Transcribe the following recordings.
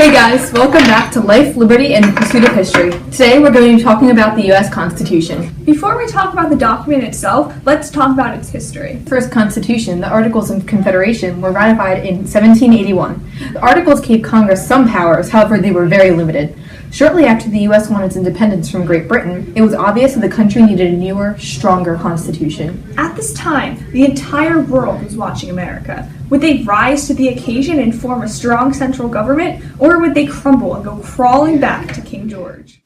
Hey guys, welcome back to Life, Liberty, and the Pursuit of History. Today we're going to be talking about the U.S. Constitution. Before we talk about the document itself, let's talk about its history. The first Constitution, the Articles of Confederation, were ratified in 1781. The Articles gave Congress some powers, however they were very limited. Shortly after the U.S. won its independence from Great Britain, it was obvious that the country needed a newer, stronger constitution. At this time, the entire world was watching America. Would they rise to the occasion and form a strong central government, or would they crumble and go crawling back to King George?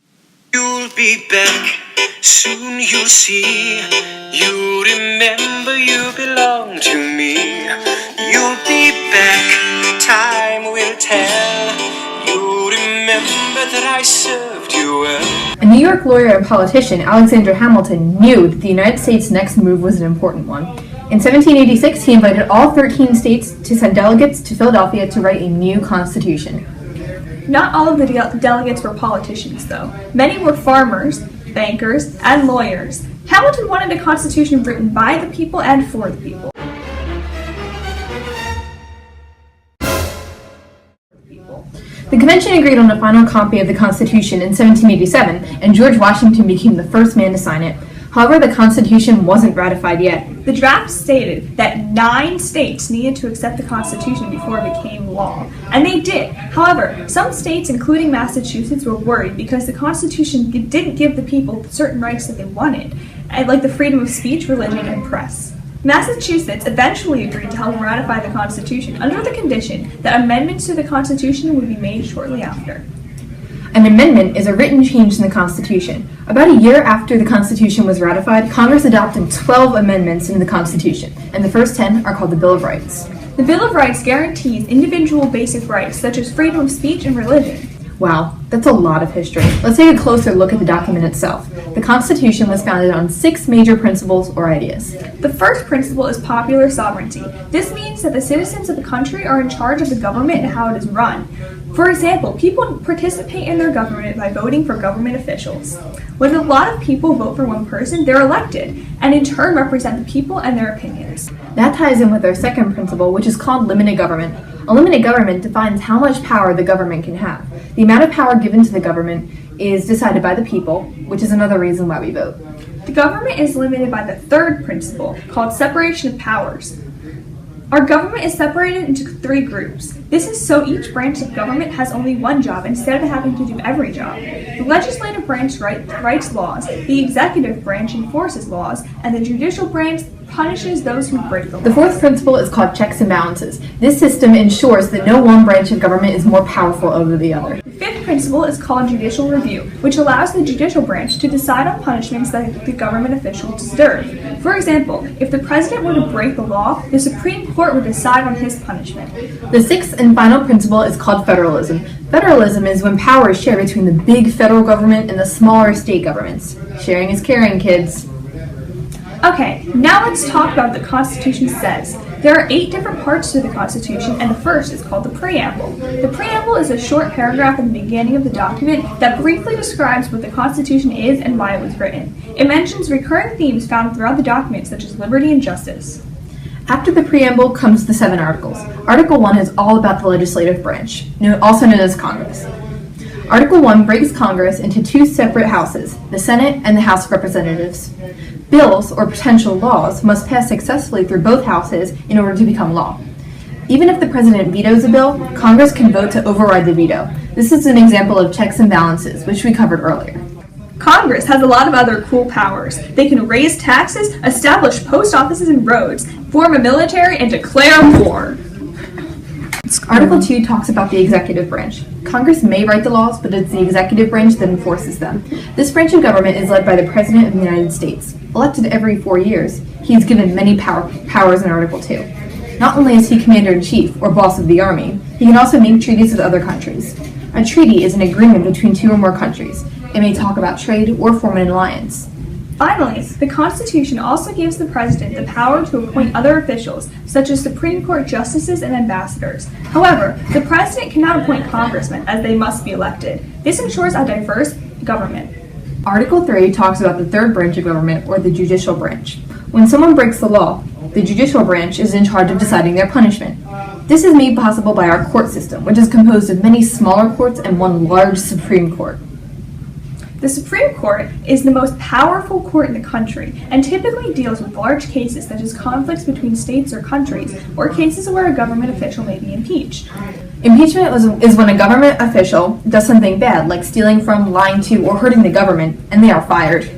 You'll be back, soon you'll see. You remember you belong to me. You'll be back, time will tell. You remember that I served you well. A New York lawyer and politician, Alexander Hamilton, knew that the United States' next move was an important one. In 1786, he invited all 13 states to send delegates to Philadelphia to write a new constitution. Not all of the delegates were politicians, though. Many were farmers, bankers, and lawyers. Hamilton wanted a constitution written by the people and for the people. The convention agreed on a final copy of the Constitution in 1787, and George Washington became the first man to sign it. However, the Constitution wasn't ratified yet. The draft stated that 9 states needed to accept the Constitution before it became law, and they did. However, some states, including Massachusetts, were worried because the Constitution didn't give the people certain rights that they wanted, like the freedom of speech, religion, and press. Massachusetts eventually agreed to help ratify the Constitution under the condition that amendments to the Constitution would be made shortly after. An amendment is a written change in the Constitution. About a year after the Constitution was ratified, Congress adopted 12 amendments in the Constitution, and the first 10 are called the Bill of Rights. The Bill of Rights guarantees individual basic rights such as freedom of speech and religion. Wow, that's a lot of history. Let's take a closer look at the document itself. The Constitution was founded on 6 major principles or ideas. The first principle is popular sovereignty. This means that the citizens of the country are in charge of the government and how it is run. For example, people participate in their government by voting for government officials. When a lot of people vote for one person, they're elected, and in turn represent the people and their opinions. That ties in with our second principle, which is called limited government. A limited government defines how much power the government can have. The amount of power given to the government is decided by the people, which is another reason why we vote. The government is limited by the third principle, called separation of powers. Our government is separated into 3 groups. This is so each branch of government has only one job instead of having to do every job. The legislative branch writes laws, the executive branch enforces laws, and the judicial branch punishes those who break the law. The fourth principle is called checks and balances. This system ensures that no one branch of government is more powerful over the other. The fifth principle is called judicial review, which allows the judicial branch to decide on punishments that the government officials deserve. For example, if the president were to break the law, the Supreme Court would decide on his punishment. The sixth and final principle is called federalism. Federalism is when power is shared between the big federal government and the smaller state governments. Sharing is caring, kids. Okay, now let's talk about what the Constitution says. There are 8 different parts to the Constitution, and the first is called the preamble. The preamble is a short paragraph at the beginning of the document that briefly describes what the Constitution is and why it was written. It mentions recurring themes found throughout the document, such as liberty and justice. After the preamble comes the 7 articles. Article 1 is all about the legislative branch, also known as Congress. Article 1 breaks Congress into 2 separate houses, the Senate and the House of Representatives. Bills, or potential laws, must pass successfully through both houses in order to become law. Even if the president vetoes a bill, Congress can vote to override the veto. This is an example of checks and balances, which we covered earlier. Congress has a lot of other cool powers. They can raise taxes, establish post offices and roads, form a military, and declare war. Article 2 talks about the executive branch. Congress may write the laws, but it's the executive branch that enforces them. This branch of government is led by the President of the United States. Elected every 4 years, he is given many powers in Article 2. Not only is he Commander-in-Chief, or boss of the Army, he can also make treaties with other countries. A treaty is an agreement between 2 or more countries. It may talk about trade or form an alliance. Finally, the Constitution also gives the President the power to appoint other officials, such as Supreme Court justices and ambassadors. However, the President cannot appoint congressmen, as they must be elected. This ensures a diverse government. Article 3 talks about the third branch of government, or the judicial branch. When someone breaks the law, the judicial branch is in charge of deciding their punishment. This is made possible by our court system, which is composed of many smaller courts and one large Supreme Court. The Supreme Court is the most powerful court in the country and typically deals with large cases such as conflicts between states or countries, or cases where a government official may be impeached. Impeachment is when a government official does something bad, like stealing from, lying to, or hurting the government, and they are fired.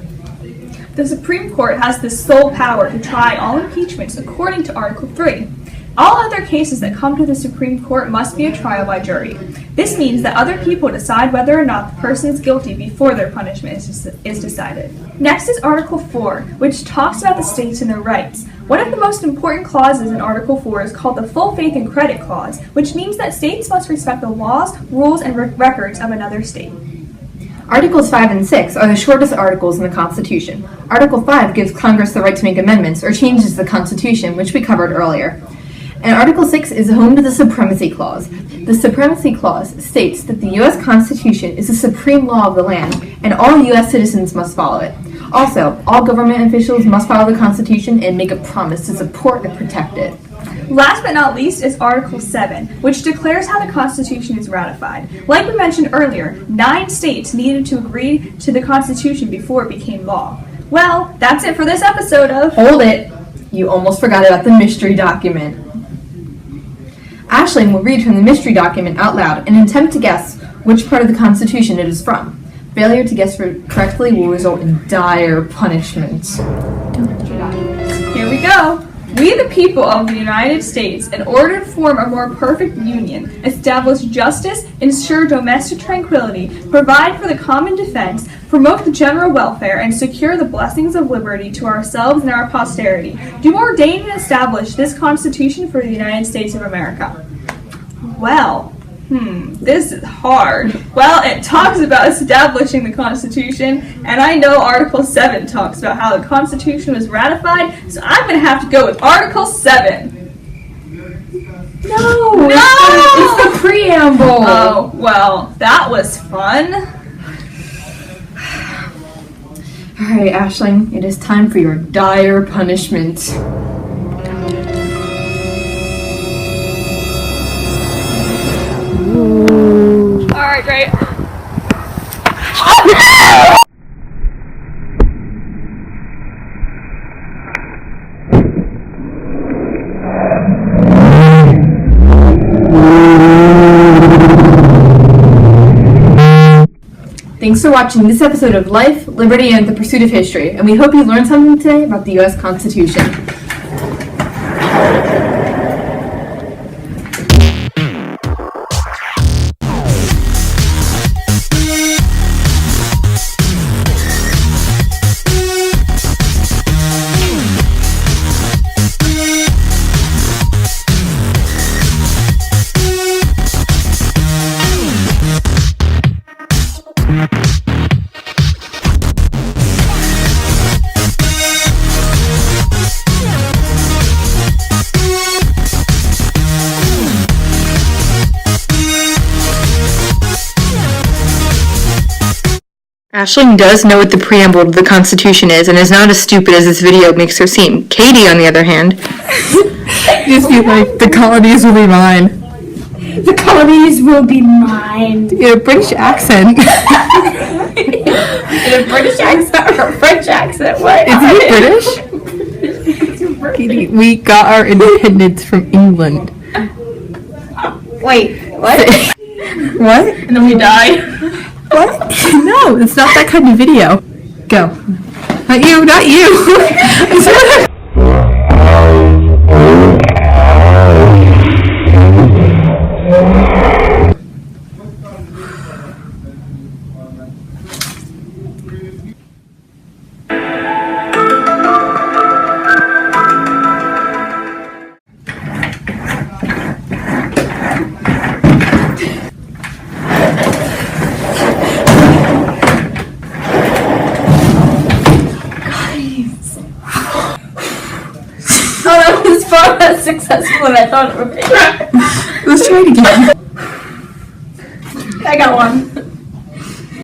The Supreme Court has the sole power to try all impeachments according to Article 3. All other cases that come to the Supreme Court must be a trial by jury. This means that other people decide whether or not the person is guilty before their punishment is decided. Next is Article 4, which talks about the states and their rights. One of the most important clauses in Article 4 is called the Full Faith and Credit Clause, which means that states must respect the laws, rules, and records of another state. Articles 5 and 6 are the shortest articles in the Constitution. Article 5 gives Congress the right to make amendments or changes to the Constitution, which we covered earlier. And Article 6 is home to the Supremacy Clause. The Supremacy Clause states that the U.S. Constitution is the supreme law of the land, and all U.S. citizens must follow it. Also, all government officials must follow the Constitution and make a promise to support and protect it. Last but not least is Article 7, which declares how the Constitution is ratified. Like we mentioned earlier, 9 states needed to agree to the Constitution before it became law. Well, that's it for this episode of... Hold it! You almost forgot about the mystery document. Aisling will read from the mystery document out loud and attempt to guess which part of the Constitution it is from. Failure to guess correctly will result in dire punishment. Here we go. We, the people of the United States, in order to form a more perfect union, establish justice, ensure domestic tranquility, provide for the common defense, promote the general welfare, and secure the blessings of liberty to ourselves and our posterity, do ordain and establish this Constitution for the United States of America. Well, this is hard. Well, it talks about establishing the Constitution, and I know Article 7 talks about how the Constitution was ratified, so I'm going to have to go with Article 7. No! It's the preamble! Oh, well, that was fun. Alright, Aisling, it is time for your dire punishment. Alright, great. Thanks for watching this episode of Life, Liberty, and the Pursuit of History, and we hope you learned something today about the U.S. Constitution. Aisling does know what the preamble to the Constitution is and is not as stupid as this video makes her seem. Katie, on the other hand, just be like, the colonies will be mine. The colonies will be mine. In a British accent. In a British accent or a French accent? What? Is it British? Katie, we got our independence from England. Wait, what? What? And then we die. What? No, it's not that kind of video. Go. Not you, not you. Far less successful than I thought it would be. Let's try it again. I got one.